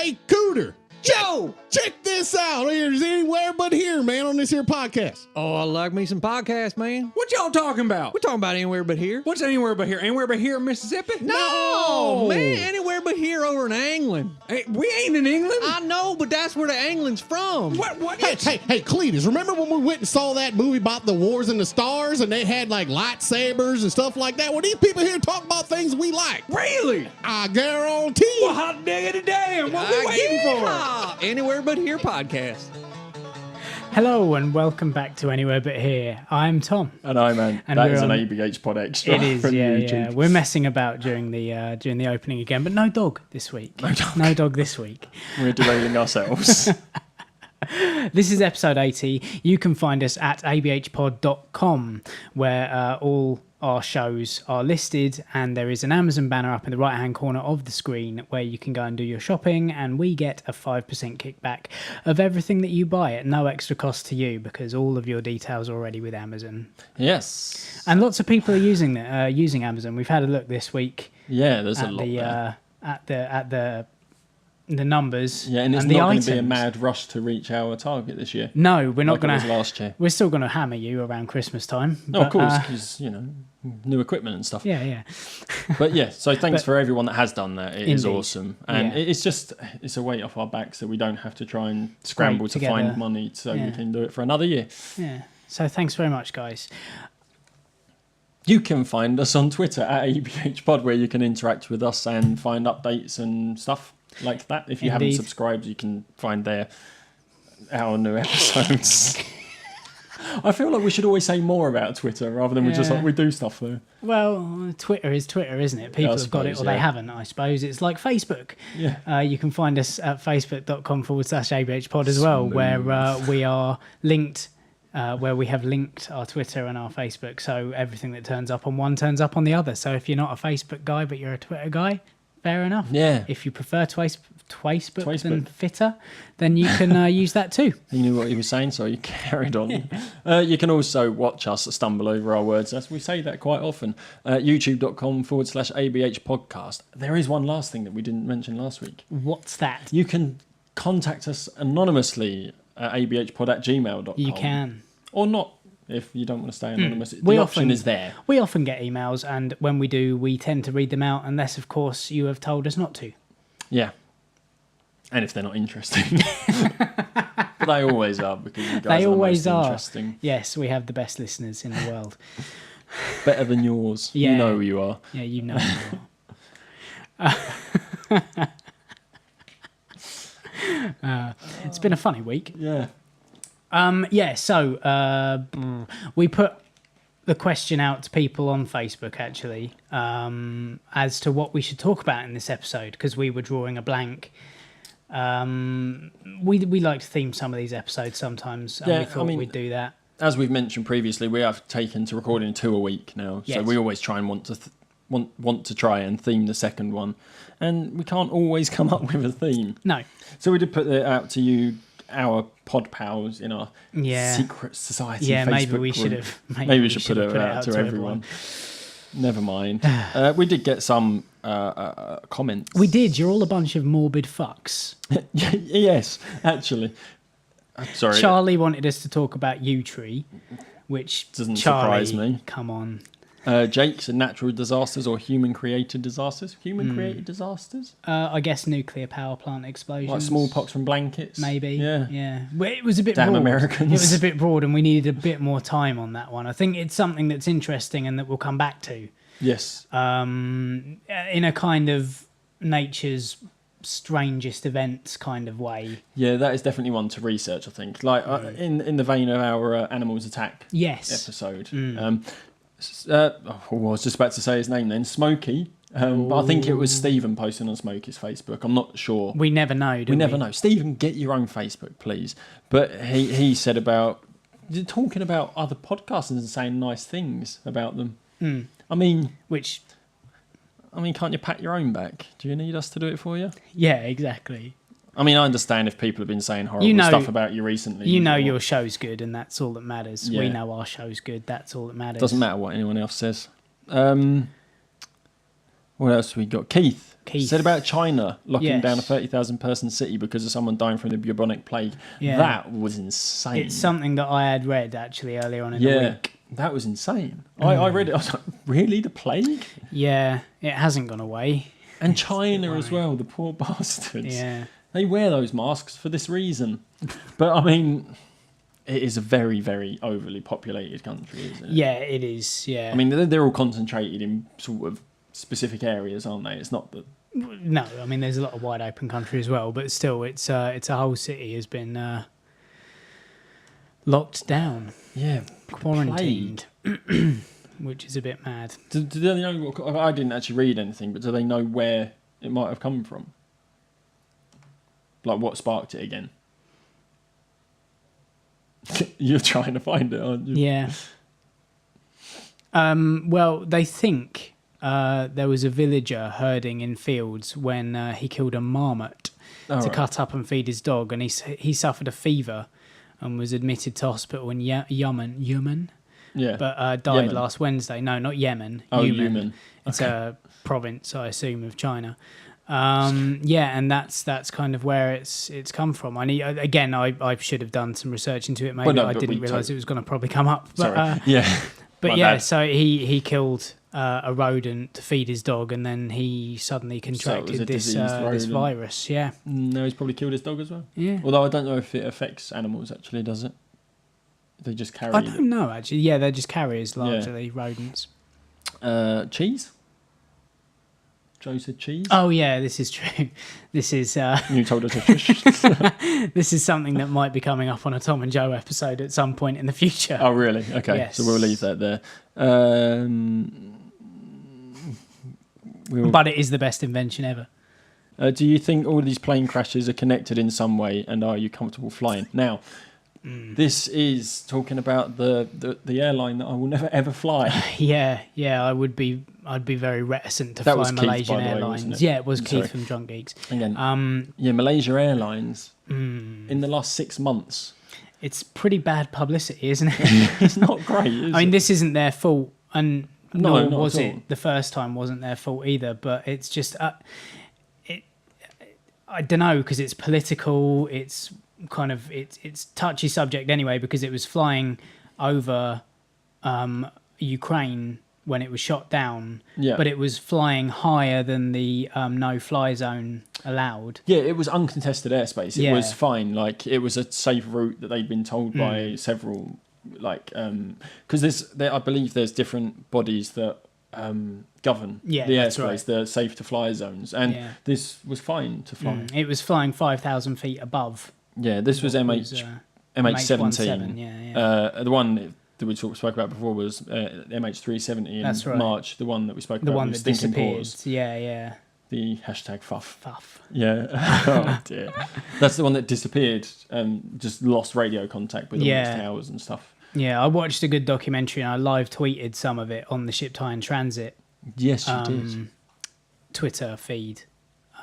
Hey, Cooter. Check this out. There's anywhere but here, man, on this here podcast. Oh, I like me some podcasts, man. What y'all talking about? We're talking about anywhere but here. What's anywhere but here? Anywhere but here in Mississippi? No, man, anywhere but here over in England. Hey, we ain't in England. I know, but that's where the England's from. What? Hey, Cletus, remember when we went and saw that movie about the wars in the stars and they had like lightsabers and stuff like that? Well, these people here talk about things we like. Really? I guarantee you. Well, hot diggity damn. What we waiting for? Anywhere but here podcast. Hello and welcome back to Anywhere But Here. I'm Tom. And I'm Ant. And that is we're an on- ABH pod extra. It is, from yeah. YouTube. We're messing about during the opening again, but no dog this week. No dog this week. We're derailing ourselves. This is episode 80. You can find us at abhpod.com, where all our shows are listed, and there is an Amazon banner up in the right-hand corner of the screen where you can go and do your shopping, and we get a 5% kickback of everything that you buy at no extra cost to you, because all of your details are already with Amazon. Yes. And lots of people are using Amazon. We've had a look this week. Yeah, there's a lot there. At the numbers. Yeah, and it's the not going items. to be a mad rush to reach our target this year. No, we're not like it going was to. last year. We're still going to hammer you around Christmas time. No, of course, because, new equipment and stuff. Yeah. But yeah, so thanks for everyone that has done that. It is Indeed. awesome. And Yeah. it's a weight off our backs so we don't have to try and scramble to together. find money so we can do it for another year. Yeah. So thanks very much, guys. You can find us on Twitter at ABHpod, where you can interact with us and find updates and stuff like that. If you haven't Indeed. subscribed, you can find there our new episodes. I feel like we should always say more about Twitter rather than we just Yeah. we do stuff there. Well, Twitter is Twitter, isn't it? People have got it or suppose, they yeah. haven't, I suppose. It's like Facebook. Yeah. You can find us at facebook.com/ABHpod as well, where we are linked. Where we have linked our Twitter and our Facebook, so everything that turns up on one turns up on the other. So if you're not a Facebook guy but you're a Twitter guy, fair enough. Yeah. If you prefer Twicebook than Twicebook. Fitter, then you can use that too. He knew what he was saying, so he carried on. You can also watch us stumble over our words, as we say that quite often. YouTube.com/ABH podcast. There is one last thing that we didn't mention last week. What's that? You can contact us anonymously at abhpod@gmail.com. You can. Or not, if you don't want to stay anonymous. We The option often- is there. We often get emails, and when we do, we tend to read them out, unless, of course, you have told us not to. Yeah. And if they're not interesting. But they always are, because you guys They are always the most are. interesting. Yes, we have the best listeners in the world. Better than yours. Yeah. You know who you are. Yeah, you know. You are. It's been a funny week. Yeah. So we put the question out to people on Facebook, actually, as to what we should talk about in this episode, because we were drawing a blank. We like to theme some of these episodes sometimes, and we thought we'd do that. As we've mentioned previously, we have taken to recording 2 a week now. So Yes. we always try and want to try and theme the second one. And we can't always come up with a theme. No. So we did put it out to you, our pod pals in our secret society Yeah, Facebook maybe we group. should have. Maybe we should put it out to everyone. Never mind. We did get some comments. We did. You're all a bunch of morbid fucks. Yes, actually. Sorry. Charlie wanted us to talk about Yewtree, which Doesn't Charlie, surprise me. Come on. Jake said natural disasters or human-created disasters. Human-created disasters? I guess nuclear power plant explosions. Like smallpox from blankets? Maybe. Yeah. Well, it was a bit Damn broad. Americans. It was a bit broad, and we needed a bit more time on that one. I think it's something that's interesting and that we'll come back to. Yes. In a kind of nature's strangest events kind of way. Yeah, that is definitely one to research, I think. Like in the vein of our Animals Attack episode. I was just about to say his name then, Smokey. But I think it was Stephen posting on Smokey's Facebook. I'm not sure. We never know, do we? We never know. Stephen, get your own Facebook, please. But he said about talking about other podcasters and saying nice things about them. I mean, can't you pat your own back? Do you need us to do it for you? Yeah, exactly. I mean, I understand if people have been saying horrible stuff about you recently. You know your show's good, and that's all that matters. Yeah. We know our show's good. That's all that matters. Doesn't matter what anyone else says. What else we got? Keith Keith. said about China locking Yes. down a 30,000 person city because of someone dying from the bubonic plague. Yeah. That was insane. It's something that I had read actually earlier on in the week. That was insane. I read it. I was like, really, the plague? Yeah, it hasn't gone away. And China as well, the poor bastards. Yeah. They wear those masks for this reason. But I mean, it is a very, very overly populated country, isn't it? Yeah, it is. Yeah. I mean, they're all concentrated in sort of specific areas, aren't they? It's not that. no, I mean there's a lot of wide open country as well, but still, it's a whole city has been locked down, Yeah, quarantined, which is a bit mad. Do they know what, I didn't actually read anything, but do they know where it might have come from? Like what sparked it again? You're trying to find it, aren't you? Yeah. Well, they think there was a villager herding in fields when he killed a marmot to cut up and feed his dog, and he suffered a fever and was admitted to hospital in Yemen. Yeah. But died Yemen. last Wednesday. No, not Yemen. Oh, Yemen. Yemen. It's a province, I assume, of China. Yeah, and that's kind of where it's come from. I should have done some research into it. Maybe Well, no, I but didn't we realise it was going to probably come up. But, Sorry. Yeah. but My yeah, bad. so he killed a rodent to feed his dog, and then he suddenly contracted a this diseased this rodent. virus. Yeah, No, he's probably killed his dog as well. yeah. Although I don't know if it affects animals, actually, does it? They just carry I don't know actually. Yeah, they're just carriers largely, rodents. Cheese? Joe said cheese? Oh yeah, this is true. This is You told us to this is something that might be coming up on a Tom and Joe episode at some point in the future. Oh, really? Okay, Yes. so we'll leave that there. But it is the best invention ever. Do you think all of these plane crashes are connected in some way, and are you comfortable flying? Now, this is talking about the airline that I will never ever fly. Yeah, I'd be very reticent to That fly was Keith, Malaysian by the way, Airlines. wasn't it? Yeah, it was Sorry. Keith from Drunk Geeks. Again, yeah, Malaysia Airlines in the last 6 months. It's pretty bad publicity, isn't it? It's not great, is I mean, it? this isn't their fault, and No, nor not was at it all. the first time. Wasn't their fault either. But it's just, I don't know, because it's political. It's kind of it's touchy subject anyway, because it was flying over Ukraine when it was shot down. Yeah. But it was flying higher than the no-fly zone allowed. Yeah, it was uncontested airspace. It Yeah. was fine. Like, it was a safe route that they'd been told by several, like, because I believe there's different bodies that govern Yeah, the that's airspace, right. the safe to fly zones, and Yeah. this was fine to fly. It was flying 5,000 feet above. Yeah, this was what MH17. MH17, yeah. The one that we spoke about before was MH370 in That's right. March. The one that we spoke The about one with that Stinking disappeared. Paws. Yeah. The hashtag fuff. Fuff. Yeah. Oh dear. That's the one that disappeared and just lost radio contact with all its towers and stuff. Yeah, I watched a good documentary and I live tweeted some of it on the Ship Tie and Transit Yes, you did. Twitter feed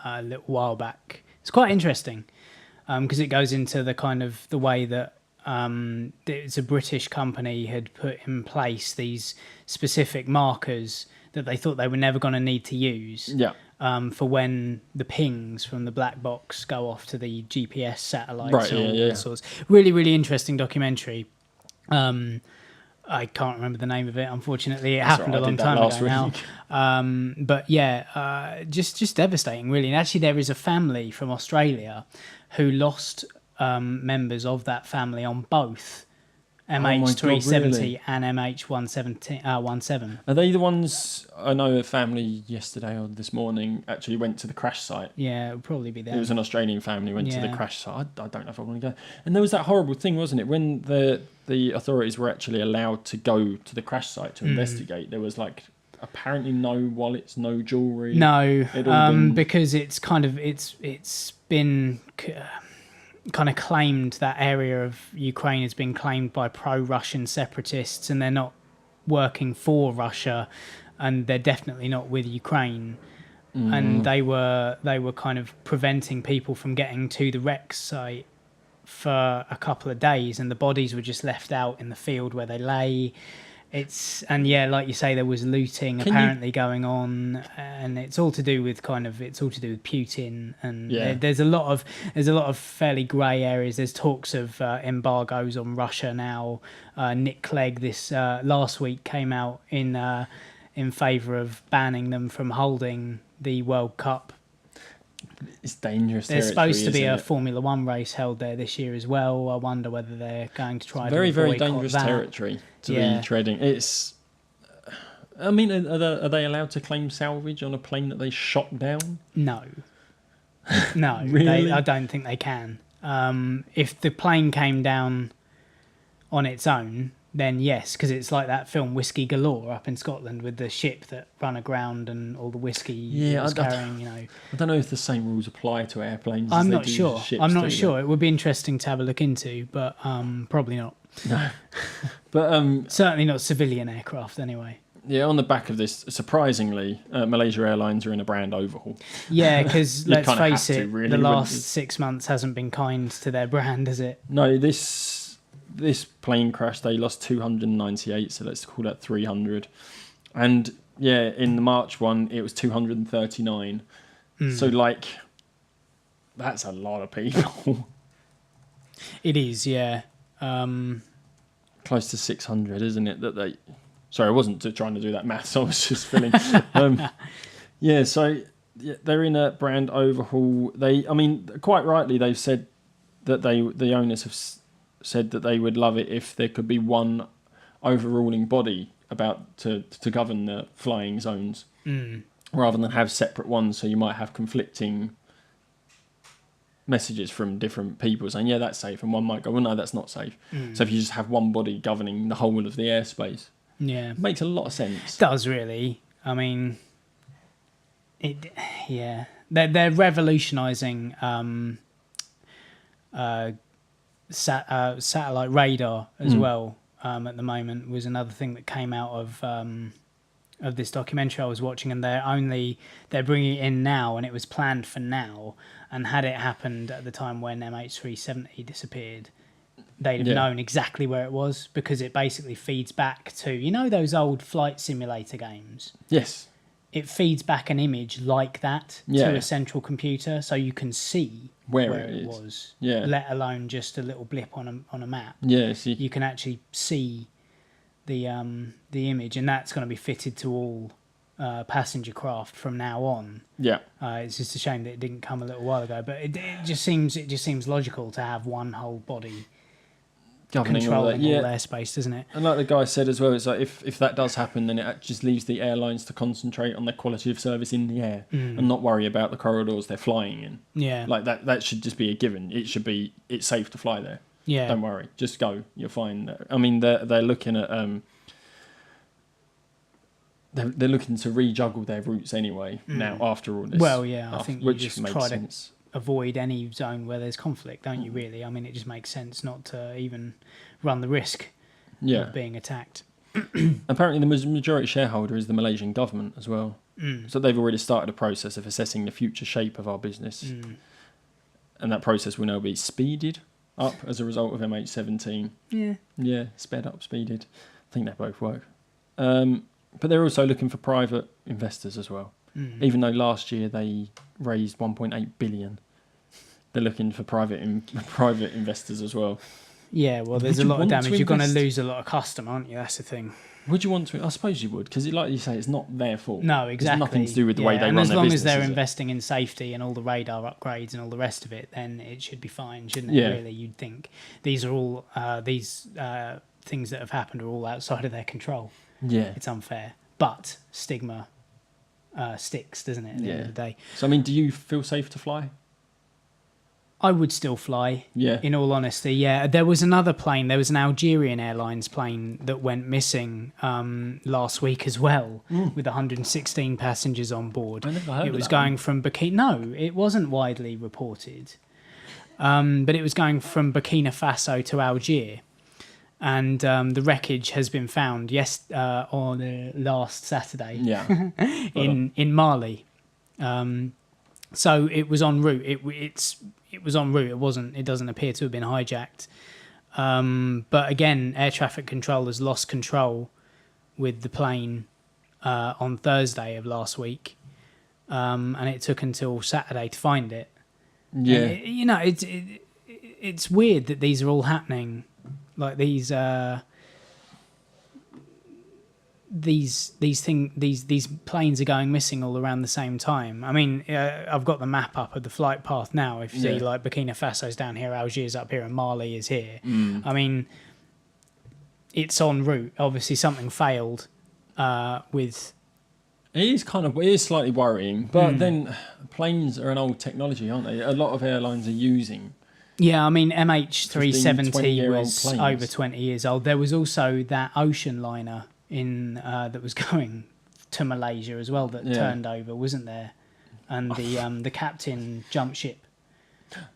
a little while back. It's quite interesting because it goes into the kind of the way that it's a British company had put in place these specific markers that they thought they were never going to need to use. Yeah. For when the pings from the black box go off to the GPS satellites. Right, and all yeah. sorts. Really, really interesting documentary. I can't remember the name of it, unfortunately. It happened a long time ago now. But yeah, just devastating, really. And actually, there is a family from Australia who lost members of that family on both MH370 really? and MH17. Are they the ones? I know a family yesterday or this morning actually went to the crash site. Yeah, it would probably be them. It was an Australian family went to the Yeah. crash site. I don't know if I want to go. And there was that horrible thing, wasn't it? When the authorities were actually allowed to go to the crash site to investigate, there was like apparently no wallets, no jewellery. No, It'd all been- because it's kind of it's been kind of claimed, that area of Ukraine has been claimed by pro-Russian separatists, and they're not working for Russia, and they're definitely not with Ukraine. And they were kind of preventing people from getting to the wreck site for a couple of days, and the bodies were just left out in the field where they lay. Like you say, there was looting apparently going on, and it's all to do with Putin, and there's a lot of fairly grey areas. There's talks of embargoes on Russia now. Nick Clegg this last week came out in favour of banning them from holding the World Cup. It's dangerous. There's supposed to be a Formula One race held there this year as well. I wonder whether they're going to try. Very, very dangerous territory to be treading. It's. I mean, are they allowed to claim salvage on a plane that they shot down? No. Really? I don't think they can. If the plane came down on its own, then yes, because it's like that film Whiskey Galore up in Scotland with the ship that run aground and all the whiskey it was carrying, you know. I don't know if the same rules apply to airplanes. I'm not sure. It would be interesting to have a look into, but probably not. No. But certainly not civilian aircraft anyway. Yeah, on the back of this, surprisingly, Malaysia Airlines are in a brand overhaul. Yeah, because let's face it, really, the last 6 months hasn't been kind to their brand, has it? No, this plane crash, they lost 298, so let's call that 300. And yeah, in the March one, it was 239. So like, that's a lot of people. It is, yeah. Close to 600, isn't it? That they. Sorry, I wasn't trying to do that maths. I was just filling. Yeah, so they're in a brand overhaul. Quite rightly, they've said that the owners have said that they would love it if there could be one overruling body about to govern the flying zones, rather than have separate ones. So you might have conflicting messages from different people saying, yeah, that's safe, and one might go, well, no, that's not safe. So if you just have one body governing the whole of the airspace, it makes a lot of sense. It does really. I mean, they're revolutionising satellite radar as well. At the moment was another thing that came out of this documentary I was watching, and they're bringing it in now, and it was planned for now. And had it happened at the time when MH370 disappeared, they'd have known exactly where it was, because it basically feeds back to, those old flight simulator games? Yes. It feeds back an image like that to a central computer, so you can see where it was, let alone just a little blip on a map. Yeah, you can actually see the image, and that's going to be fitted to all passenger craft from now on. Yeah, it's just a shame that it didn't come a little while ago, but it just seems logical to have one whole body controlling all airspace, doesn't it? And like the guy said as well, it's like if that does happen, then it just leaves the airlines to concentrate on their quality of service in the air and not worry about the corridors they're flying in. Yeah, like that should just be a given. It's safe to fly there. Yeah, don't worry, just go. You're fine. I mean, they're looking at they're looking to rejuggle their routes anyway now after all this. Well, yeah, I think you just try to avoid any zone where there's conflict, don't you, really? I mean, it just makes sense not to even run the risk of being attacked. Apparently, the majority shareholder is the Malaysian government as well. So they've already started a process of assessing the future shape of our business. And that process will now be speeded up as a result of MH17. Yeah. Yeah, sped up, speeded. I think they both work. But they're also looking for private investors as well. Even though last year they raised 1.8 billion, they're looking for private investors as well. Yeah, well, there's a lot of damage. You're going to lose a lot of customer, aren't you? That's the thing. Would you want to? I suppose you would, because like you say, it's not their fault. No, exactly. It's nothing to do with the way they run their business. And as long as they're investing in safety and all the radar upgrades and all the rest of it, then it should be fine, shouldn't it? Yeah. Really, you'd think. These are all things that have happened are all outside of their control. Yeah, it's unfair, but stigma sticks, doesn't it? At the end of the day. So, I mean, do you feel safe to fly? I would still fly. Yeah. In all honesty, yeah. There was another plane. There was an Algerian Airlines plane that went missing last week as well, with 116 passengers on board. I never heard it was going from Burkina. No, it wasn't widely reported, but it was going from Burkina Faso to Algiers. And the wreckage has been found on last Saturday in Mali. So it was en route. It was en route. It doesn't appear to have been hijacked. But again, air traffic controllers lost control with the plane on Thursday of last week, and it took until Saturday to find it. Yeah. And it's weird that these are all happening, like these planes are going missing all around the same time. I mean, I've got the map up of the flight path now. If you see, like, Burkina Faso's down here, Algiers up here, and Mali is here. I mean, it's en route. Obviously, something failed with. It is slightly worrying, but then planes are an old technology, aren't they? A lot of airlines are using. Yeah, I mean, MH370 was planes. over 20 years old. There was also that ocean liner that was going to Malaysia as well that turned over, wasn't there? And the captain jumped ship.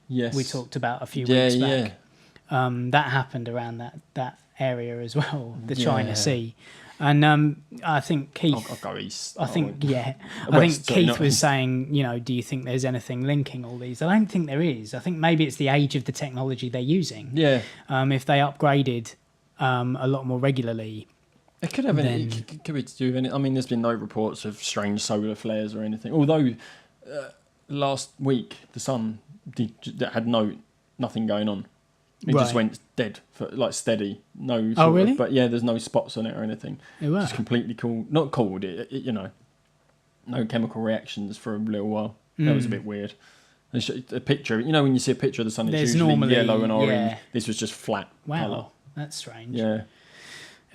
Yes, we talked about a few weeks back. That happened around that area as well, the China Sea. And I think Keith. I'll go east. I think West, Keith was saying, do you think there's anything linking all these? I don't think there is. I think maybe it's the age of the technology they're using. Yeah. If they upgraded a lot more regularly, it could have it could be to do with anything. I mean, there's been no reports of strange solar flares or anything. Although last week the sun had nothing going on. It just went dead, for like steady. No. Oh, really? But yeah, there's no spots on it or anything. Just completely cool. Not cooled. No chemical reactions for a little while. That was a bit weird. A picture, when you see a picture of the sun, it's usually normally yellow and orange. Yeah. This was just flat. Wow, colour. That's strange. Yeah.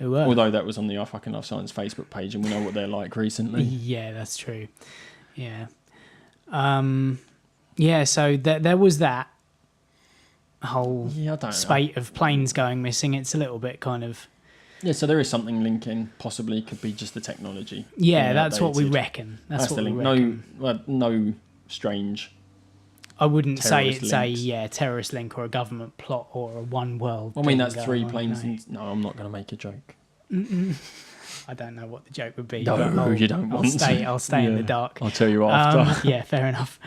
Although that was on the I Fucking Love Science Facebook page, and we know what they're like recently. Yeah, that's true. Yeah. So there was that whole spate of planes going missing. It's a little bit kind of... Yeah, so there is something linking. Possibly could be just the technology. Yeah, that's what we reckon. That's what the link. We reckon. No strange... I wouldn't say it's links. A terrorist link or a government plot or a one world. I mean, that's three planes. No, I'm not going to make a joke. I don't know what the joke would be. No, you don't want to. I'll stay in the dark. I'll tell you after. Yeah, fair enough.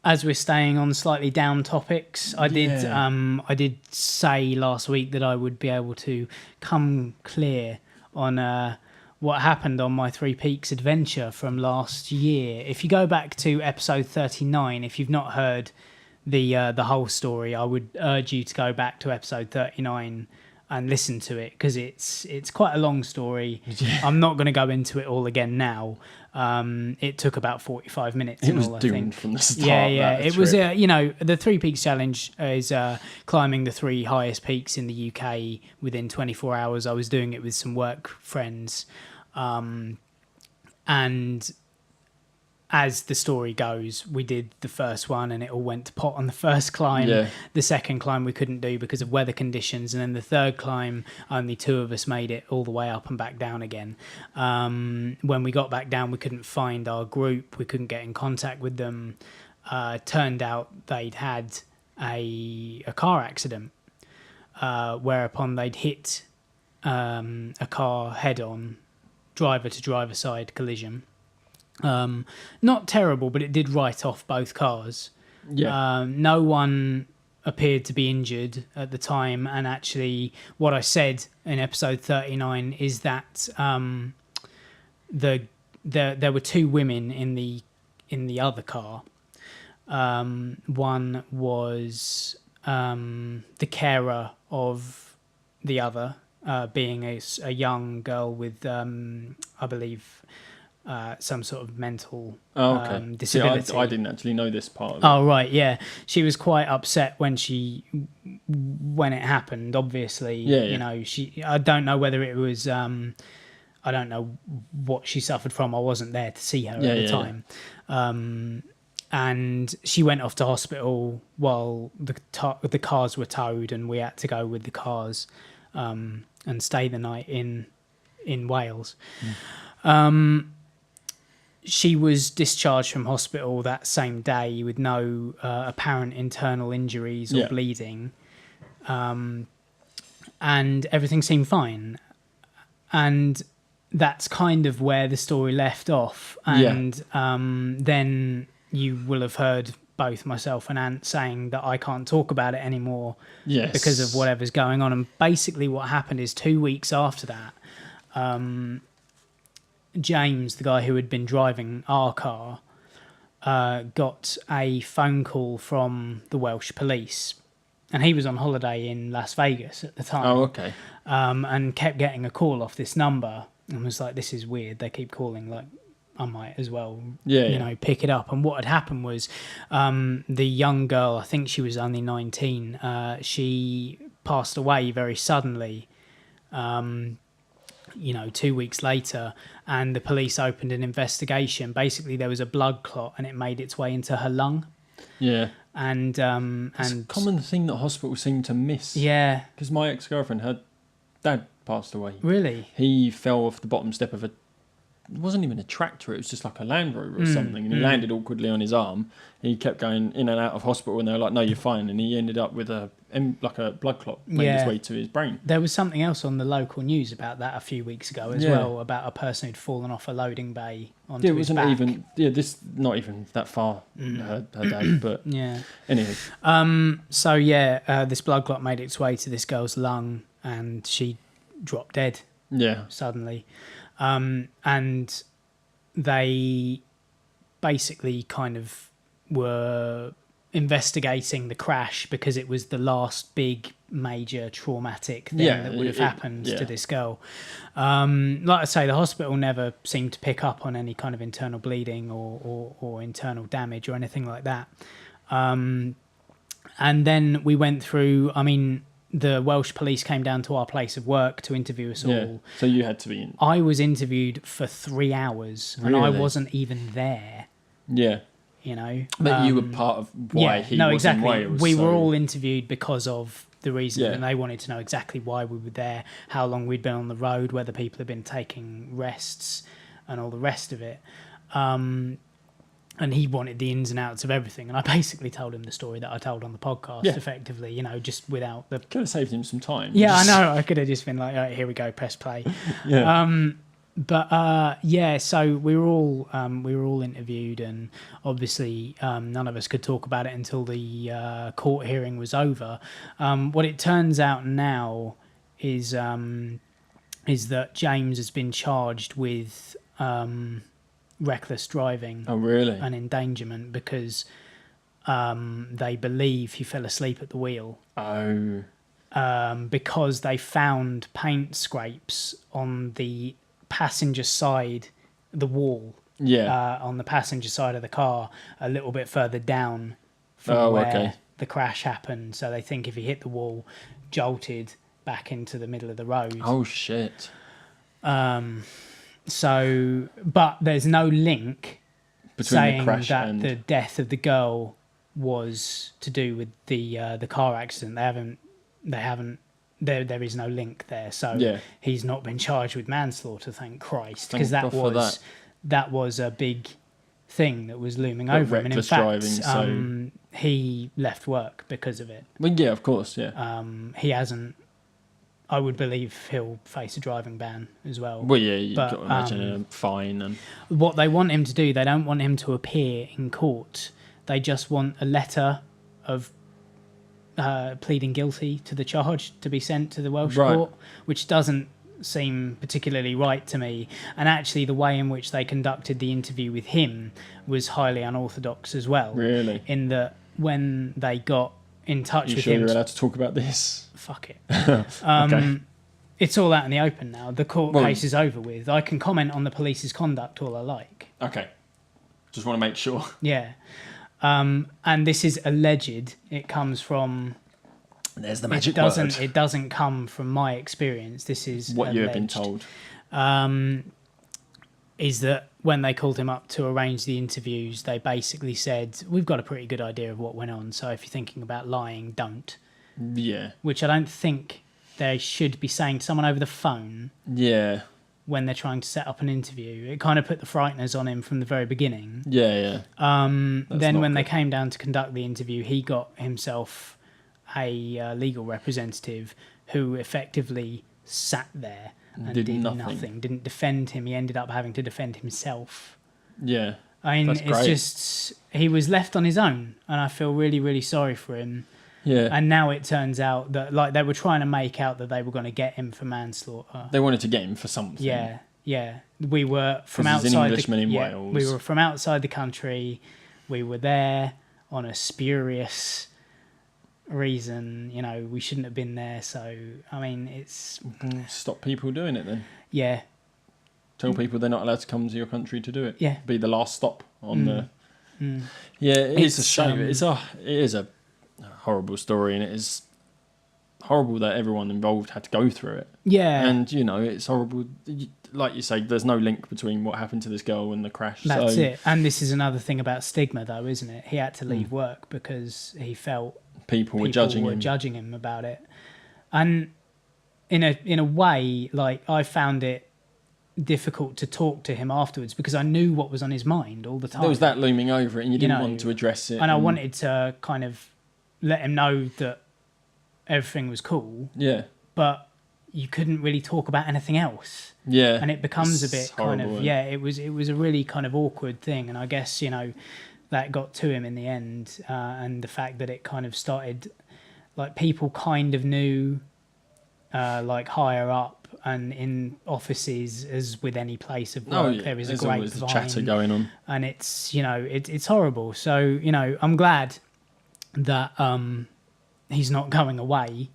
As we're staying on slightly down topics, I did say last week that I would be able to come clear on what happened on my Three Peaks adventure from last year. If you go back to episode 39, if you've not heard the whole story, I would urge you to go back to episode 39 and listen to it, because it's quite a long story. I'm not going to go into it all again now. It took about 45 minutes. It was doomed from the start. Yeah. It was, the Three Peaks Challenge is climbing the 3 highest peaks in the UK within 24 hours. I was doing it with some work friends. And as the story goes, we did the first one and it all went to pot on the first climb. Yeah. The second climb we couldn't do because of weather conditions. And then the third climb, only 2 of us made it all the way up and back down again. When we got back down, we couldn't find our group. We couldn't get in contact with them. Turned out they'd had a car accident, whereupon they'd hit a car head-on, driver-to-driver side collision. Not terrible, but it did write off both cars. Yeah. No one appeared to be injured at the time, and actually what I said in episode 39 is that there were 2 women in the other car. One was the carer of the other, being a young girl with I believe some sort of mental disability. See, I didn't actually know this part of it. Oh, right, yeah. She was quite upset when it happened, obviously. Yeah. I don't know whether it was... I don't know what she suffered from. I wasn't there to see her at the time. Yeah. And she went off to hospital while the cars were towed, and we had to go with the cars and stay the night in Wales. She was discharged from hospital that same day with no apparent internal injuries or bleeding. And everything seemed fine. And that's kind of where the story left off. And then you will have heard both myself and Ant saying that I can't talk about it anymore Yes. because of whatever's going on. And basically what happened is 2 weeks after that, James, the guy who had been driving our car, got a phone call from the Welsh police. And he was on holiday in Las Vegas at the time. Oh, okay. And kept getting a call off this number and was like, this is weird. They keep calling, like, I might as well, pick it up. And what had happened was the young girl, I think she was only 19, she passed away very suddenly, 2 weeks later, and the police opened an investigation. Basically, there was a blood clot and it made its way into her lung. Yeah. And It's a common thing that hospitals seem to miss. Yeah. Because my ex-girlfriend, her dad passed away. Really? He fell off the bottom step of it wasn't even a tractor, it was just like a Land Rover or something, and he landed awkwardly on his arm. He kept going in and out of hospital, and they were like, no, you're fine, and he ended up with a blood clot made its way to his brain. There was something else on the local news about that a few weeks ago as well, about a person who'd fallen off a loading bay onto his back. This not even that far, her dad, but anyway. This blood clot made its way to this girl's lung, and she dropped dead suddenly. And they basically kind of were investigating the crash because it was the last big major traumatic thing that would have happened to this girl. Like I say, the hospital never seemed to pick up on any kind of internal bleeding or internal damage or anything like that. And then we went through, the Welsh police came down to our place of work to interview us all. So you had to be in. I was interviewed for 3 hours and I wasn't even there. Yeah. But you were part of why he was exactly. in Wales. We were all interviewed because of the reason, Yeah. and they wanted to know exactly why we were there, how long we'd been on the road, whether people had been taking rests and all the rest of it. And he wanted the ins and outs of everything. And I basically told him the story that I told on the podcast, effectively, just without the... Could have saved him some time. Yeah, I know. I could have just been like, all right, here we go, press play. So we were all interviewed, and obviously none of us could talk about it until the court hearing was over. What it turns out now is that James has been charged with... reckless driving and endangerment because they believe he fell asleep at the wheel. Because they found paint scrapes on the passenger side, the wall on the passenger side of the car a little bit further down from where the crash happened. So they think if he hit the wall, jolted back into the middle of the road. Oh shit. So, but there's no link between saying the crash that and the death of the girl was to do with the car accident. They haven't. There is no link there. So he's not been charged with manslaughter. Thank Christ, because that was a big thing that was looming over him. And in fact, he left work because of it. Well, yeah, of course, yeah. He hasn't. I would believe he'll face a driving ban as well. Well, yeah, you've got to imagine a fine. And what they want him to do, they don't want him to appear in court. They just want a letter of pleading guilty to the charge to be sent to the Welsh court, which doesn't seem particularly right to me. And actually, the way in which they conducted the interview with him was highly unorthodox as well. Really? In that when they got in touch with him... You're allowed to talk about this? Fuck it. Okay. It's all out in the open now. The court case is over with. I can comment on the police's conduct all I like. Okay. Just want to make sure. Yeah. And this is alleged. It comes from... There's the magic word. It doesn't come from my experience. This is what alleged. you have been told. Is that when they called him up to arrange the interviews, they basically said, we've got a pretty good idea of what went on, so if you're thinking about lying, don't. Yeah. Which I don't think they should be saying to someone over the phone. Yeah. When they're trying to set up an interview. It kind of put the frighteners on him from the very beginning. Yeah. Then when they came down to conduct the interview, he got himself a legal representative who effectively sat there and did nothing. Didn't defend him. He ended up having to defend himself. Yeah. I mean, That's it's great. just he was left on his own, and I feel really, really sorry for him. Yeah. And now it turns out that like they were trying to make out that they were going to get him for manslaughter. They wanted to get him for something. Yeah, yeah. We were from 'Cause he's outside an Englishman in Wales. We were from outside the country. We were there on a spurious reason. You know, we shouldn't have been there. So I mean, it's Stop people doing it then. yeah, Tell people they're not allowed to come to your country to do it. Yeah. Be the last stop on the. Yeah, it is a It's, shame. It is a horrible story, and it is horrible that everyone involved had to go through it. yeah. And you know, it's horrible. Like you say, there's no link between what happened to this girl and the crash. That's so it. And this is another thing about stigma, though, isn't it? He had to leave work because he felt people were judging him. judging him about it. And in a way, like I found it difficult to talk to him afterwards because I knew what was on his mind all the time. There was that looming over it, and you didn't know, want to address it. and I wanted to kind of let him know that everything was cool, Yeah, but you couldn't really talk about anything else. yeah. And it becomes a It's bit kind horrible, of it was a really kind of awkward thing, and I guess that got to him in the end, and the fact that it kind of started like people kind of knew like higher up and in offices, as with any place of work, there is there's a always the grapevine, chatter going on. and it's it's horrible. So I'm glad that he's not going away.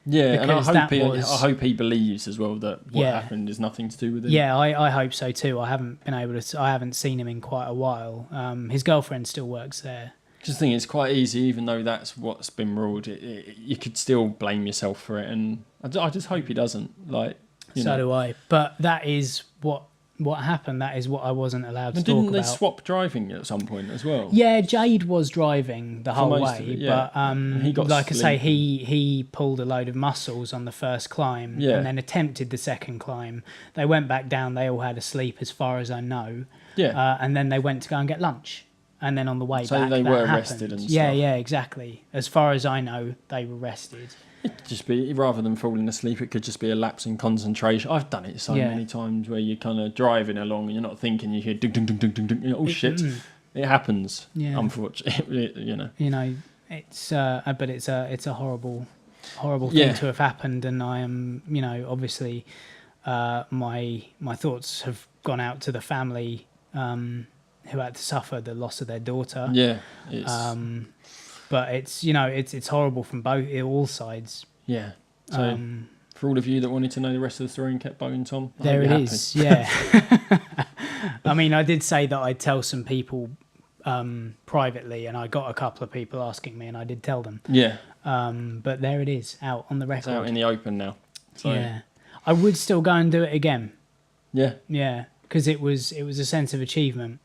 Yeah, and I Because hope he believes as well that what Yeah. happened is nothing to do with it. Yeah, I hope so too. I haven't seen him in quite a while. His girlfriend still works there. Just think it's quite easy, even though that's what's been ruled. You could still blame yourself for it, and I just hope he doesn't. Like, So do I. But that is what happened. That is what I wasn't allowed to And talk didn't about. they swap driving at some point as well? Yeah, Jade was driving the whole most way, of it, yeah. but He got like I say, sleep. he pulled a load of muscles on the first climb, Yeah. and then attempted the second climb. They went back down. They all had a sleep, as far as I know. Yeah. And then they went to go and get lunch, and then on the way So back, they that were happened. arrested and Yeah, stuff. yeah, exactly. As far as I know, they were arrested. It'd just be, rather than falling asleep, it could just be a lapse in concentration. I've done it so Yeah. many times where you're kind of driving along and you're not thinking, you hear ding, ding, ding, ding, ding, ding. Oh shit. It happens, Yeah. unfortunately. It's but it's a horrible Yeah. thing to have happened, and I am obviously my thoughts have gone out to the family who had to suffer the loss of their daughter. Yeah, it's, But it's horrible from all sides. yeah. So for all of you that wanted to know the rest of the story and kept going, Tom, I There hope it you're happy. is. Yeah. I mean, I did say that I'd tell some people privately, and I got a couple of people asking me, and I did tell them. Yeah, But there it is, out on the it's record. out in the open now. So, Yeah, I would still go and do it again. yeah. Yeah, because it was a sense of achievement.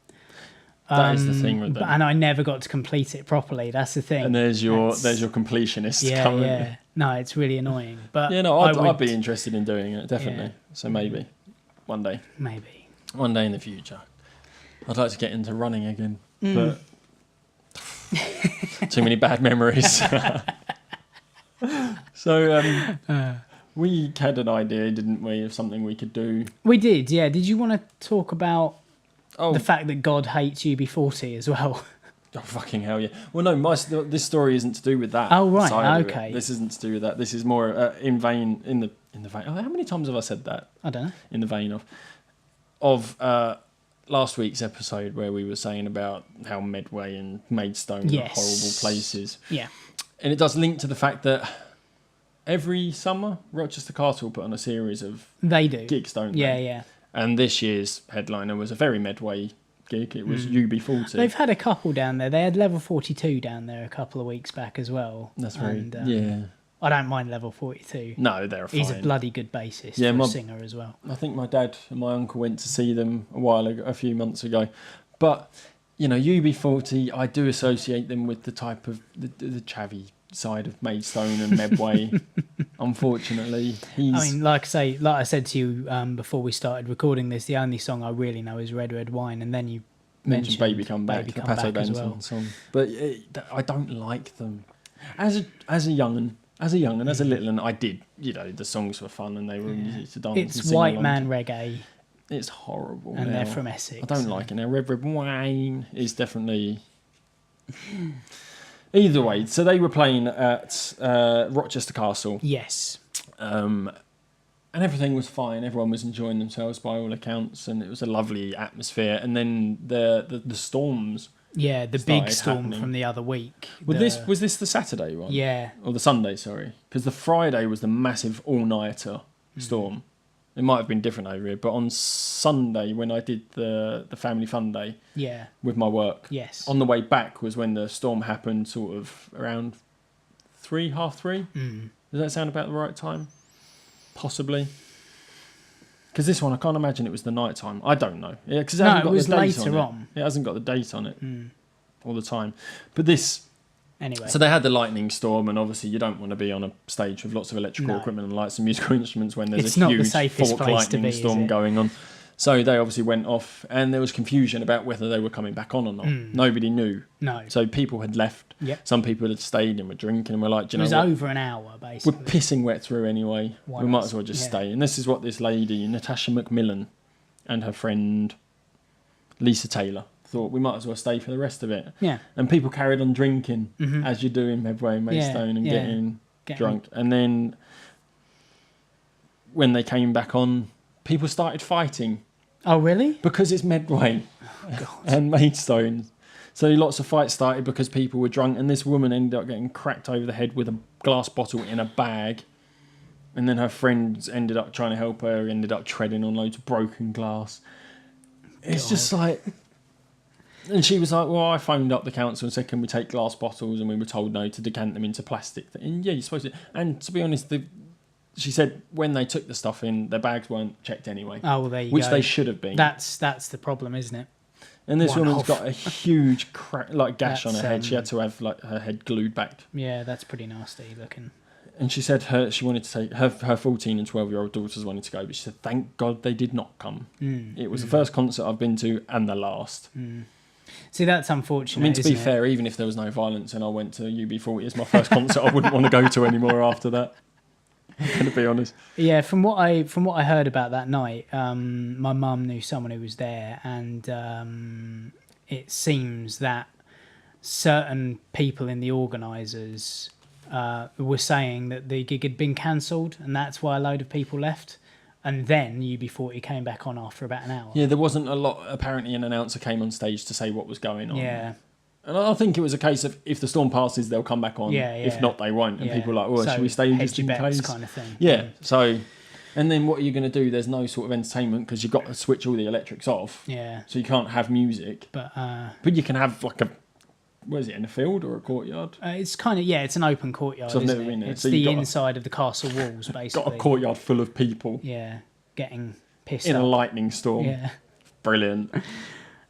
That is the thing with them. And I never got to complete it properly. That's the thing. And there's your That's- completionist yeah, coming. yeah. No, it's really annoying. But Yeah, no, I I'd would, be interested in doing it, definitely. Yeah. So maybe one day maybe. in the future. I'd like to get into running again, Mm. but too many bad memories. So we had an idea, didn't we, of something we could do. We did, yeah. Did you want to talk about Oh, the fact that God hates UB40 as well? oh fucking hell, yeah. Well, no, this story isn't to do with that. Oh, right, side of it. okay. This isn't to do with that. This is more in the vein. Oh, how many times have I said that? I don't know. In the vein of last week's episode where we were saying about how Medway and Maidstone Yes. are horrible places. Yeah. And it does link to the fact that every summer Rochester Castle put on a series of They do. gigs, don't they? Yeah, yeah. And this year's headliner was a very Medway gig. It was UB40. They've had a couple down there. They had Level 42 down there a couple of weeks back as well. That's very, And, yeah. I don't mind Level 42. No, they're fine. He's a bloody good bassist Yeah, for my- a singer as well. I think my dad and my uncle went to see them a few months ago. But, UB40, I do associate them with the type of the chavvy side of Maidstone and Medway. Unfortunately, I mean, like I said to you before we started recording this, the only song I really know is Red Red Wine, and then you mentioned Baby Come Back, Baby the Come Pato Back as Benson well. song. But I don't like them. As a young'un, as a little un, I did. The songs were fun and they were easy to dance. and It's sing white along man to. reggae. It's horrible. And now. they're from Essex. I don't like it now. Red Wine is definitely. Either way, so they were playing at Rochester Castle. Yes. And everything was fine. Everyone was enjoying themselves by all accounts, and it was a lovely atmosphere. And then the storms. Yeah, the big started storm happening. from the other week. Was this the Saturday one? Yeah. Or the Sunday, sorry. Because the Friday was the massive all-nighter storm. It might have been different over here, but on Sunday when I did the Family Fun Day Yeah. with my work, Yes. on the way back was when the storm happened, sort of around 3:30. Does that sound about the right time? Possibly. Because this one, I can't imagine it was the night time. I don't know. Yeah, because No, hasn't it got was the date later on. on. It hasn't got the date on it all the time. But this. Anyway. So they had the lightning storm, and obviously you don't want to be on a stage with lots of electrical No. equipment and lights and musical instruments when there's It's a not the huge safest fork place to lightning be, is storm it? going on. So they obviously went off, and there was confusion about whether they were coming back on or not. Nobody knew. No. So people had left. Yep. Some people had stayed and were drinking, and were like, do It you was know what? over an hour, We're basically. pissing wet through anyway. Why We not? might as well just Yeah. stay. And this is what this lady, Natasha Macmillan, and her friend Lisa Taylor thought. We might as well stay for the rest of it. Yeah. And people carried on drinking, as you do in Medway and Maidstone, and getting drunk. And then when they came back on, people started fighting Oh, really? because it's Medway and Maidstone. So lots of fights started because people were drunk, and this woman ended up getting cracked over the head with a glass bottle in a bag. And then her friends ended up trying to help her, ended up treading on loads of broken glass. It's just like... And she was like, well, I phoned up the council and said, can we take glass bottles? And we were told no, to decant them into plastic. And yeah, you're supposed to. And to be honest, she said when they took the stuff in, their bags weren't checked anyway. Oh, well, there you which go. they should have been. That's the problem, isn't it? And this one woman's off. got a huge gash on her That's, head. She had to have like her head glued back. Yeah, that's pretty nasty looking. And she said she wanted to take her 14 and 12-year-old daughters wanted to go, but she said thank God they did not come. It was the first concert I've been to and the last. See, that's unfortunate. I mean, to be isn't it? fair, even if there was no violence and I went to UB40 as my first concert, I wouldn't want to go to anymore after that. I'm going to be honest. Yeah, from what I heard about that night, my mum knew someone who was there, and it seems that certain people in the organisers were saying that the gig had been cancelled, and that's why a load of people left. And then UB40 came back on after about an hour. Yeah, there wasn't a lot. Apparently, an announcer came on stage to say what was going on. Yeah. And I think it was a case of if the storm passes, they'll come back on. Yeah, If yeah. not, they won't. And Yeah. people are like, well, So, should we stay hedge just your in bets case? kind of thing. Yeah. So, and then what are you going to do? There's no sort of entertainment because you've got to switch all the electrics off. Yeah. So you can't have music. But But you can have like a, what is it, in a field or a courtyard? it's kind of, it's an open courtyard, So I've isn't never it? been there. It's So the you've got inside of the castle walls, Got basically. a courtyard full of people Yeah, getting pissed in off. a lightning storm. Yeah. Brilliant.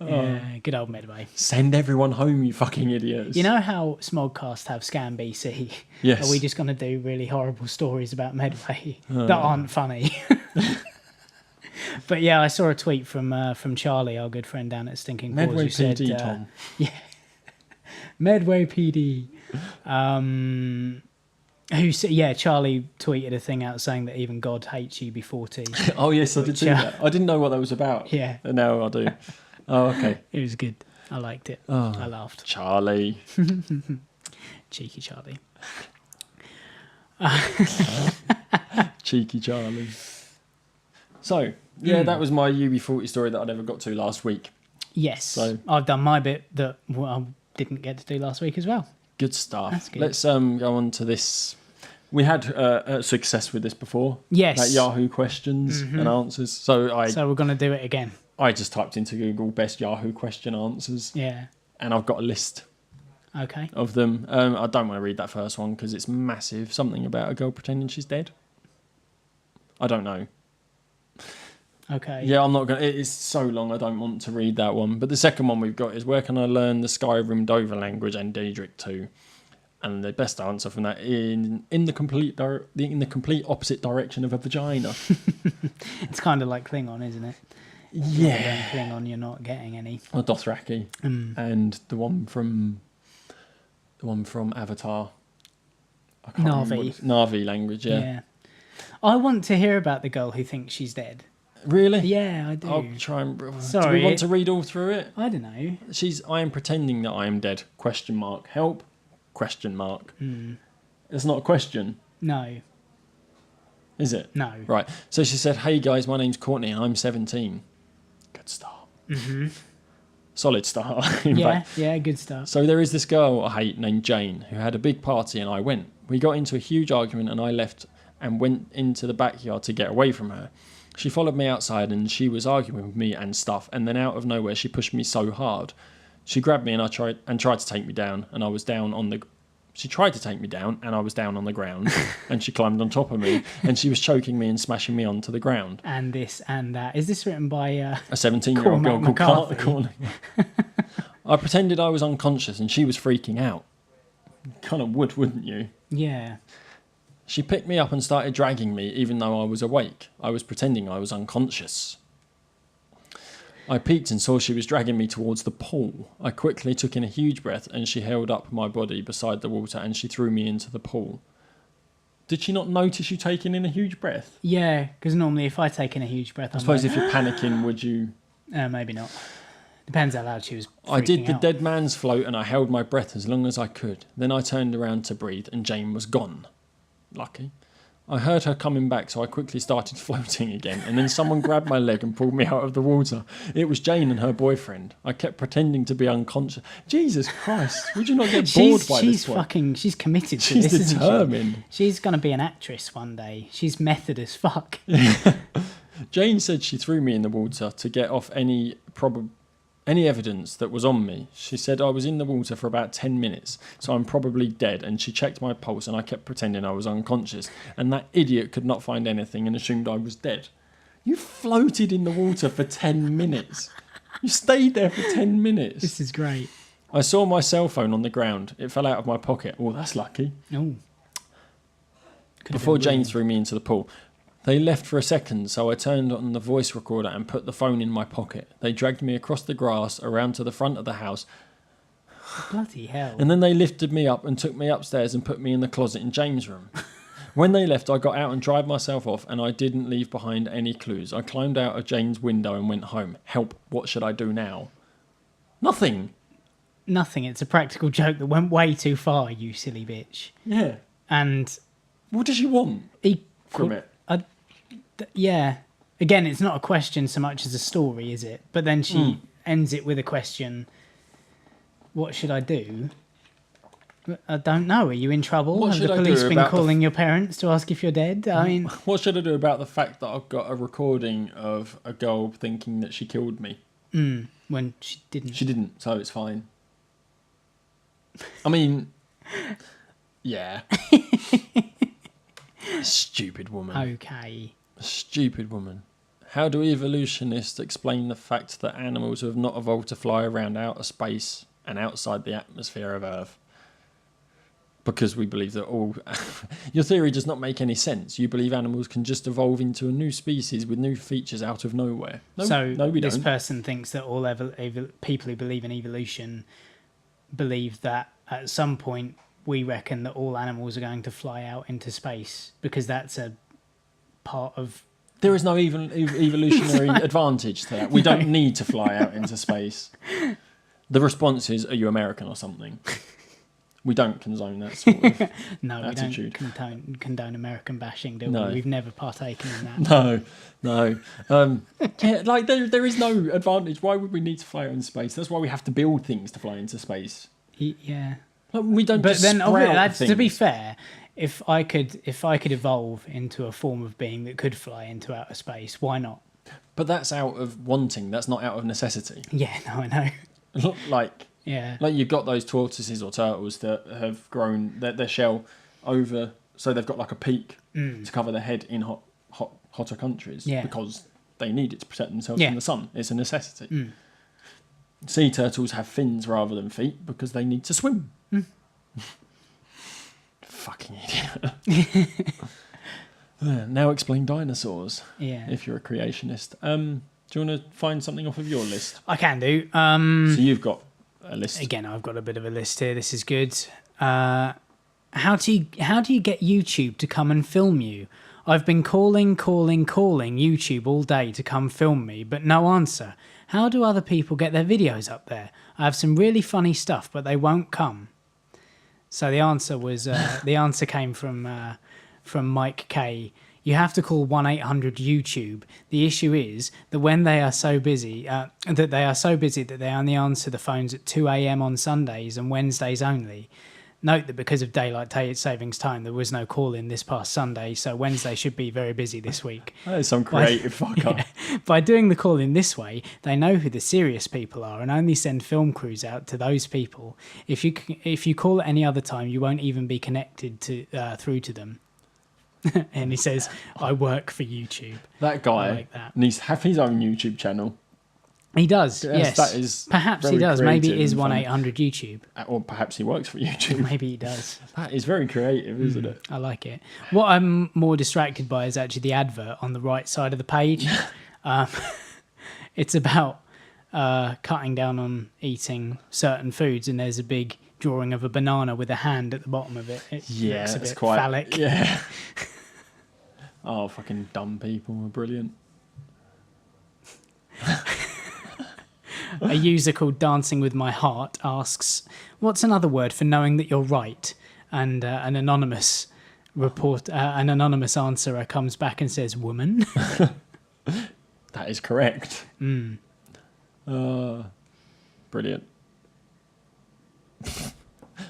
Yeah, good old Medway. Send everyone home, you fucking idiots. You know how Smodcast have Scam BC? Yes. Are we just going to do really horrible stories about Medway that aren't funny? But yeah, I saw a tweet from Charlie, our good friend down at Stinking Paws, Medway who said, PD, Tom. yeah, Medway PD. Who said, Charlie tweeted a thing out saying that even God hates UB40. Oh, yes, I did see that. I didn't know what that was about. Yeah. And now I do. Oh, okay. It was good. I liked it. I laughed. Charlie. Cheeky Charlie. Cheeky Charlie. So, yeah, that was my UB40 story that I never got to last week. Yes. So- I've done my bit that I didn't get to do last week as well. Good stuff. That's good. Let's go on to this. We had success with this before. Yes. Like Yahoo questions and answers. So So we're going to do it again. I just typed into Google best Yahoo question answers, Yeah. and I've got a list Okay. of them. I don't want to read that first one because it's massive. Something about a girl pretending she's dead. I don't know. Okay. Yeah, I'm not going to... It's so long, I don't want to read that one. But the second one we've got is, where can I learn the Skyrim Dover language and Daedric 2? And the best answer from that, in the complete opposite direction of a vagina. It's kind of like Klingon, isn't it? Yeah. Klingon, you're not getting any. Or Dothraki. And the one from Avatar. I can't remember what Na'vi. it's- Na'vi language, yeah. I want to hear about the girl who thinks she's dead. Really? Yeah, I do. I'll try and. Do Sorry. we want to read all through it? I don't know. I am pretending that I am dead. Question mark. Help? Question mark. It's not a question, No. is it? No. Right. So she said, "Hey guys, my name's Courtney and I'm 17." Good start. Solid start. in Yeah, fact. yeah, good stuff. So there is this girl I hate named Jane who had a big party and I went. We got into a huge argument and I left and went into the backyard to get away from her. She followed me outside and she was arguing with me and stuff, and then out of nowhere she pushed me so hard. She grabbed me and tried to take me down, and I was down on the She tried to take me down and I was down on the ground and she climbed on top of me and she was choking me and smashing me onto the ground. And this and that. Is this written by A 17-year-old girl Cormac called McCarthy? Courtney. I pretended I was unconscious and she was freaking out. Kind of would, wouldn't you? Yeah. She picked me up and started dragging me even though I was awake. I was pretending I was unconscious. I peeked and saw she was dragging me towards the pool. I quickly took in a huge breath and she held up my body beside the water and she threw me into the pool. Did she not notice you taking in a huge breath? Yeah, because normally if I take in a huge breath, I suppose if you're panicking, would you... maybe not. Depends how loud she was. I did the out. dead man's float and I held my breath as long as I could. Then I turned around to breathe and Jane was gone. Lucky. I heard her coming back, so I quickly started floating again, and then someone grabbed my leg and pulled me out of the water. It was Jane and her boyfriend. I kept pretending to be unconscious. Jesus Christ, would you not get bored by this point? She's committed to She's this, isn't determined. she? She's going to be an actress one day. She's method as fuck. Jane said she threw me in the water to get off any evidence that was on me. She said I was in the water for about 10 minutes, so I'm probably dead, and she checked my pulse and I kept pretending I was unconscious, and that idiot could not find anything and assumed I was dead. You floated in the water for 10 minutes. You stayed there for 10 minutes. This is great. I saw my cell phone on the ground. It fell out of my pocket. Oh, that's lucky. Oh. Before Jane threw me into the pool. They left for a second, so I turned on the voice recorder and put the phone in my pocket. They dragged me across the grass, around to the front of the house, Bloody hell. and then they lifted me up and took me upstairs and put me in the closet in James' room. When they left, I got out and dried myself off, and I didn't leave behind any clues. I climbed out of Jane's window and went home. Help, what should I do now? Nothing. Nothing. It's a practical joke that went way too far, you silly bitch. Yeah. And What does she want from it? Yeah. Again, it's not a question so much as a story, is it? But then she ends it with a question. What should I do? I don't know. Are you in trouble? What Have should the I do police been about calling your parents to ask if you're dead? I mean, What should I do about the fact that I've got a recording of a girl thinking that she killed me? when she didn't. She didn't, so it's fine. I mean, yeah. Stupid woman. Okay. Stupid woman. How do evolutionists explain the fact that animals have not evolved to fly around outer space and outside the atmosphere of Earth? Because we believe that all... Your theory does not make any sense. You believe animals can just evolve into a new species with new features out of nowhere. No, we this don't. person thinks that all people who believe in evolution believe that at some point we reckon that all animals are going to fly out into space because that's a part of... There is no even evolutionary advantage to that. We don't need to fly out into space. The response is, are you American or something? We don't condone that sort of No, attitude. we don't condone American bashing, do No. we? We've never partaken in that. No. Yeah, like there is no advantage. Why would we need to fly out in space? That's why we have to build things to fly into space. Yeah. Like, we don't But just then, sprout to be things. fair, if I could evolve into a form of being that could fly into outer space, why not? But that's out of wanting. That's not out of necessity. Yeah, no, I know. Like Yeah. you've got those tortoises or turtles that have grown their shell over, so they've got like a peak to cover their head in hotter countries because they need it to protect themselves from the sun. It's a necessity. Sea turtles have fins rather than feet because they need to swim. Fucking idiot. Now explain dinosaurs. Yeah. If you're a creationist. Do you want to find something off of your list? I can do. So you've got a list. Again, I've got a bit of a list here. This is good. How do you get YouTube to come and film you? I've been calling YouTube all day to come film me, but no answer. How do other people get their videos up there? I have some really funny stuff, but they won't come. So the answer was the answer came from Mike K. You have to call 1-800-YouTube. The issue is that when they are so busy, that they only answer the phones at 2 a.m. on Sundays and Wednesdays only. Note that because of daylight savings time, there was no call-in this past Sunday, so Wednesday should be very busy this week. That is some creative fucker. Yeah. By doing the call-in this way, they know who the serious people are and only send film crews out to those people. If you call at any other time, you won't even be connected through to them. And he says, I work for YouTube. That guy like that. needs to have his own YouTube channel. He does, yes. That is perhaps he does. Maybe it is 1-800-YouTube. Or perhaps he works for YouTube. Maybe he does. That is very creative, isn't it? I like it. What I'm more distracted by is actually the advert on the right side of the page. It's about cutting down on eating certain foods, and there's a big drawing of a banana with a hand at the bottom of it. It looks a bit quite phallic. Yeah. Oh, fucking dumb people are brilliant. A user called Dancing With My Heart asks, what's another word for knowing that you're right? And an anonymous answerer comes back and says, woman. That is correct. Brilliant.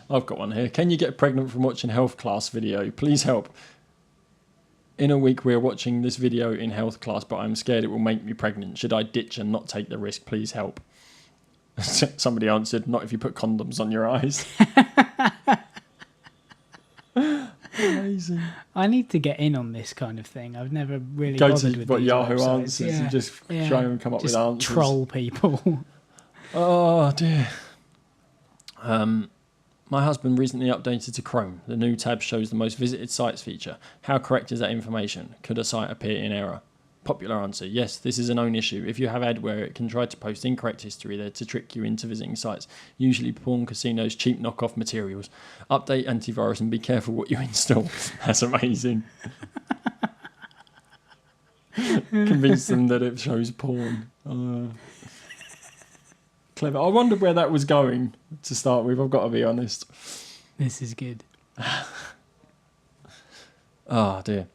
I've got one here. Can you get pregnant from watching health class video? Please help. In a week, we're watching this video in health class, but I'm scared it will make me pregnant. Should I ditch and not take the risk? Please help. Somebody answered, not if you put condoms on your eyes. Amazing. I need to get in on this kind of thing. I've never really Go bothered to with what these Yahoo websites. Answers and just try and come up with answers. Troll people. Oh dear. My husband recently updated to Chrome. The new tab shows the most visited sites feature. How correct is that information? Could a site appear in error? Popular answer, yes, this is a known issue. If you have adware, it can try to post incorrect history there to trick you into visiting sites, usually porn, casinos, cheap knockoff materials. Update antivirus and be careful what you install. That's amazing. Convince them that it shows porn. Clever. I wondered where that was going to start with, I've got to be honest. This is good. Oh dear.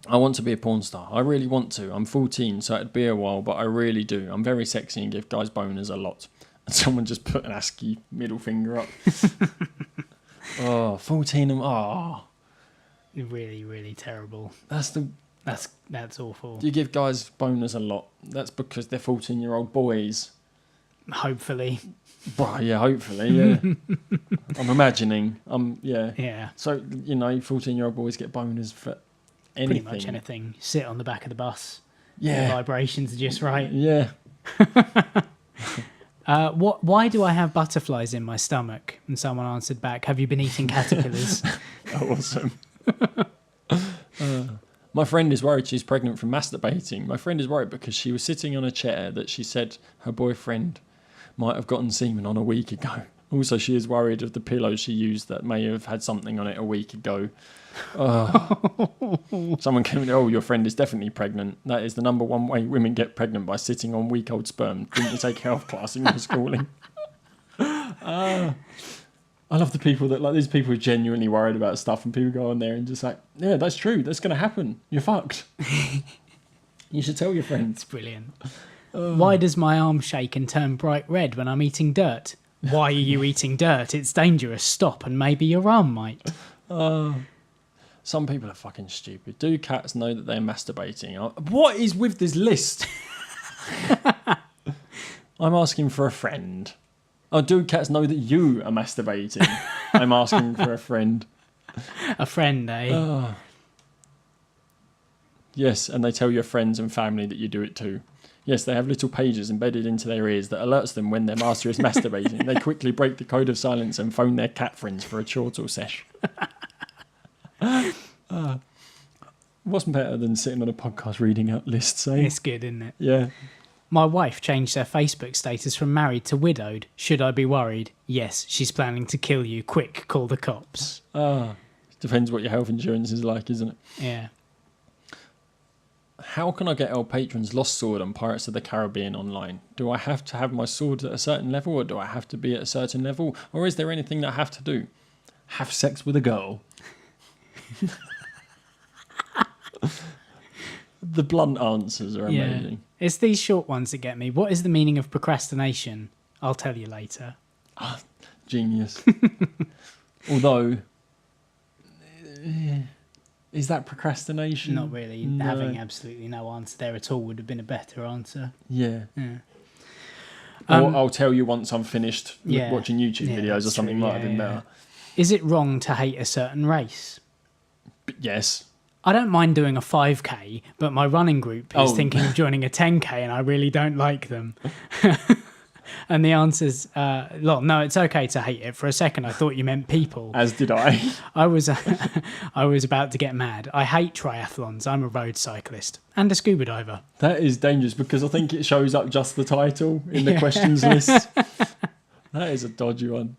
I want to be a porn star. I really want to. I'm 14, so it'd be a while, but I really do. I'm very sexy and give guys boners a lot. And someone just put an ASCII middle finger up. Oh, 14 and Really, really terrible. That's awful. You give guys boners a lot. That's because they're 14-year-old boys. Hopefully. Well, yeah, hopefully, yeah. I'm imagining. Yeah. Yeah. So, 14-year-old boys get boners for anything. Pretty much anything. Sit on the back of the bus. Yeah. The vibrations are just right. Yeah. Why do I have butterflies in my stomach? And someone answered back, have you been eating caterpillars? Awesome. My friend is worried she's pregnant from masturbating. My friend is worried because she was sitting on a chair that she said her boyfriend might have gotten semen on a week ago. Also, she is worried of the pillow she used that may have had something on it a week ago. Someone came, your friend is definitely pregnant. That is the number one way women get pregnant, by sitting on week-old sperm. Didn't you take health class in your schooling? I love the people that, these people who are genuinely worried about stuff, and people go on there and just yeah, that's true. That's going to happen. You're fucked. You should tell your friends. It's brilliant. Why does my arm shake and turn bright red when I'm eating dirt? Why are you eating dirt? It's dangerous. Stop, and maybe your arm might. Some people are fucking stupid. Do cats know that they're masturbating? What is with this list? I'm asking for a friend. Oh, do cats know that you are masturbating? I'm asking for a friend. A friend, eh? Yes, and they tell your friends and family that you do it too. Yes, they have little pages embedded into their ears that alerts them when their master is masturbating. They quickly break the code of silence and phone their cat friends for a chortle sesh. What's better than sitting on a podcast reading out lists, eh? It's good, isn't it? Yeah. My wife changed her Facebook status from married to widowed. Should I be worried? Yes, she's planning to kill you. Quick, call the cops. Depends what your health insurance is like, isn't it? Yeah. How can I get El Patron's Lost Sword on Pirates of the Caribbean online? Do I have to have my sword at a certain level, or do I have to be at a certain level? Or is there anything that I have to do? Have sex with a girl? The blunt answers are amazing. It's these short ones that get me. What is the meaning of procrastination? I'll tell you later. Genius. Although, is that procrastination? Not really. No. Having absolutely no answer there at all would have been a better answer. Yeah. Yeah. Or I'll tell you once I'm finished Yeah. watching YouTube Yeah, videos or that's something true. might have been Yeah, better. Is it wrong to hate a certain race? But yes. I don't mind doing a 5K, but my running group is Oh. thinking of joining a 10K and I really don't like them. And the answer's, no, it's okay to hate it. For a second, I thought you meant people. As did I. I was about to get mad. I hate triathlons. I'm a road cyclist and a scuba diver. That is dangerous because I think it shows up just the title in the questions list. That is a dodgy one.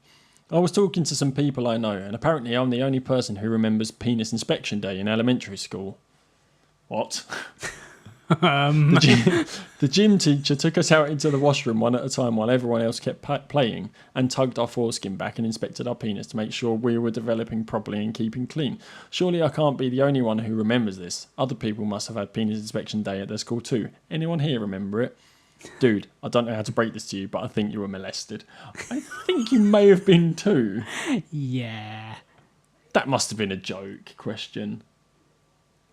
I was talking to some people I know, and apparently I'm the only person who remembers Penis Inspection Day in elementary school. What? The gym teacher took us out into the washroom one at a time while everyone else kept playing, and tugged our foreskin back and inspected our penis to make sure we were developing properly and keeping clean. Surely I can't be the only one who remembers this. Other people must have had Penis Inspection Day at their school too. Anyone here remember it? Dude, I don't know how to break this to you, but I think you were molested. I think you may have been too. Yeah, That must have been a joke question.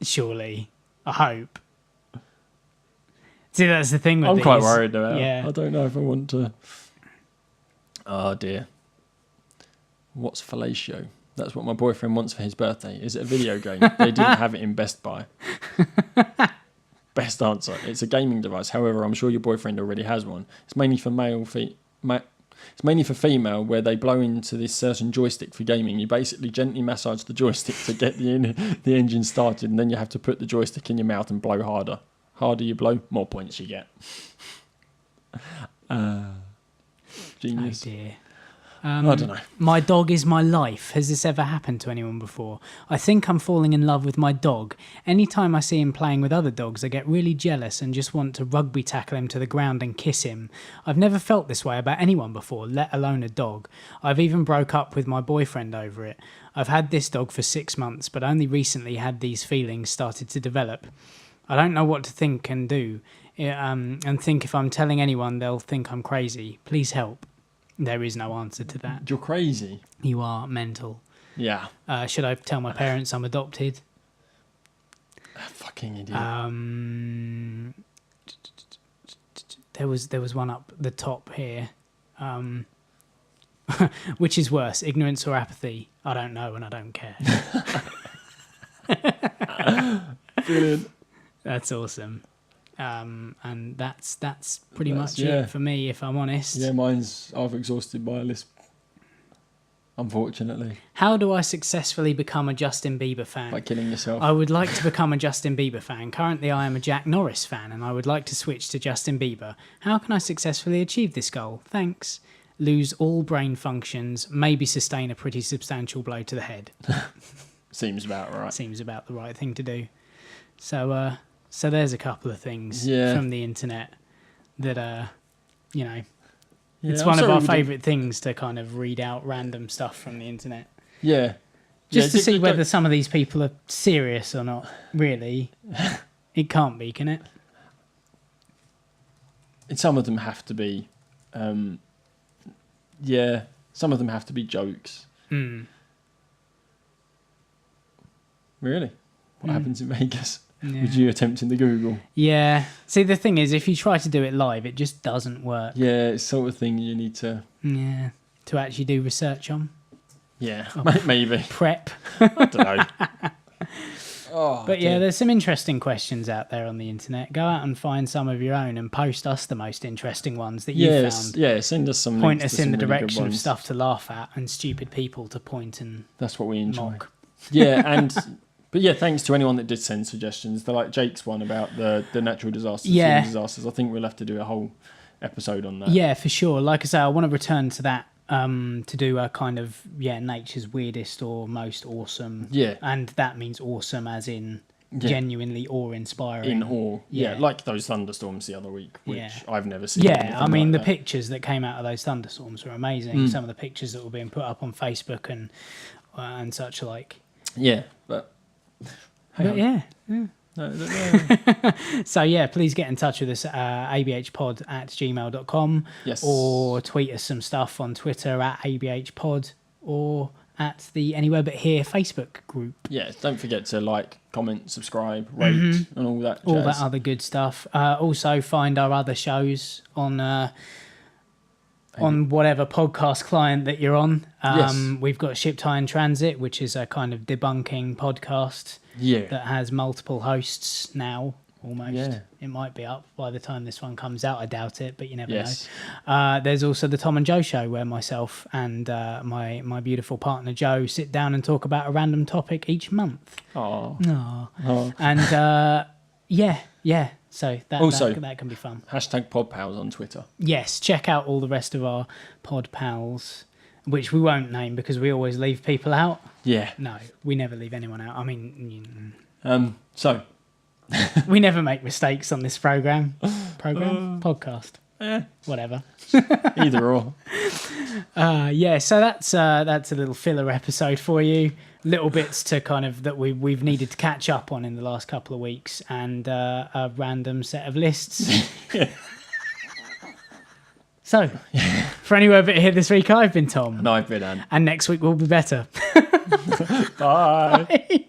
surely. I hope. See, that's the thing with I'm quite these. worried about it. Yeah. I don't know if I want to. Oh dear. What's fellatio? That's what my boyfriend wants for his birthday. Is it a video game? They didn't have it in Best Buy. Best answer. It's a gaming device. However, I'm sure your boyfriend already has one. It's mainly for it's mainly for female, where they blow into this certain joystick for gaming. You basically gently massage the joystick to get the engine started, and then you have to put the joystick in your mouth and blow harder. Harder you blow, more points you get. Genius. Oh dear. I don't know. My dog is my life. Has this ever happened to anyone before? I think I'm falling in love with my dog. Anytime I see him playing with other dogs, I get really jealous and just want to rugby tackle him to the ground and kiss him. I've never felt this way about anyone before, let alone a dog. I've even broke up with my boyfriend over it. I've had this dog for 6 months, but only recently had these feelings started to develop. I don't know what to think and do, and think if I'm telling anyone, they'll think I'm crazy. Please help. There is no answer to that. You're crazy. You are mental. Yeah. Should I tell my parents I'm adopted? Fucking idiot. There was one up the top here. Which is worse, ignorance or apathy? I don't know and I don't care. Brilliant. That's awesome. And that's pretty much yeah. it for me, if I'm honest. Yeah, I've exhausted my list, unfortunately. How do I successfully become a Justin Bieber fan? By killing yourself. I would like to become a Justin Bieber fan. Currently, I am a Jack Norris fan, and I would like to switch to Justin Bieber. How can I successfully achieve this goal? Thanks. Lose all brain functions, maybe sustain a pretty substantial blow to the head. Seems about right. Seems about the right thing to do. So there's a couple of things Yeah. from the internet that, Yeah, it's I'm one of sorry our we didn't- favourite things to kind of read out random stuff from the internet. Yeah. Just Yeah, to see don't- whether some of these people are serious or not, really. It can't be, can it? Some of them have to be. Yeah, some of them have to be jokes. Mm. Really? What happens in Vegas? Yeah. Would you attempting the Google? Yeah. See, the thing is, if you try to do it live, it just doesn't work. Yeah, it's sort of thing you need to. Yeah. To actually do research on. Yeah, maybe. Prep. I don't know. Oh, But yeah, dear. there's some interesting questions out there on the internet. Go out and find some of your own and post us the most interesting ones that you found. Yeah, send us some. Point links us to in some the really good direction of ones. stuff to laugh at and stupid people to point and That's what we enjoy. mock. Yeah, but yeah, thanks to anyone that did send suggestions. Like Jake's one about the natural disasters, Yeah. human disasters. I think we'll have to do a whole episode on that. Yeah, for sure. Like I say, I want to return to that to do a kind of, nature's weirdest or most awesome. Yeah. And that means awesome as in genuinely awe-inspiring. In awe. Yeah, Yeah. like those thunderstorms the other week, which Yeah. I've never seen. Yeah, anything I mean, like the that. pictures that came out of those thunderstorms were amazing. Some of the pictures that were being put up on Facebook and such like. Yeah, but. But yeah. No. So yeah, please get in touch with us at abhpod@gmail.com. Yes. Or tweet us some stuff on Twitter at abhpod or at the Anywhere But Here Facebook group. Yeah, don't forget to like, comment, subscribe, rate, and all that. All jazz. that other good stuff. Also find our other shows on whatever podcast client that you're on. Yes. We've got Ship High in Transit, which is a kind of debunking podcast Yeah. that has multiple hosts now, almost. Yeah. It might be up by the time this one comes out. I doubt it, but you never Yes. know. There's also the Tom and Joe show, where myself and my beautiful partner Joe sit down and talk about a random topic each month. Oh. Aww. And yeah. So Also- that can be fun. #PodPals on Twitter. Yes, check out all the rest of our pod pals, which we won't name because we always leave people out. Yeah. No, we never leave anyone out. I mean, So. we never make mistakes on this podcast, whatever. Either or. Yeah, so that's a little filler episode for you. Little bits to kind of that we've needed to catch up on in the last couple of weeks, and a random set of lists. So, for Anywhere But Here this week, I've been Tom, And I've been Anne. and next week will be better. Bye. Bye.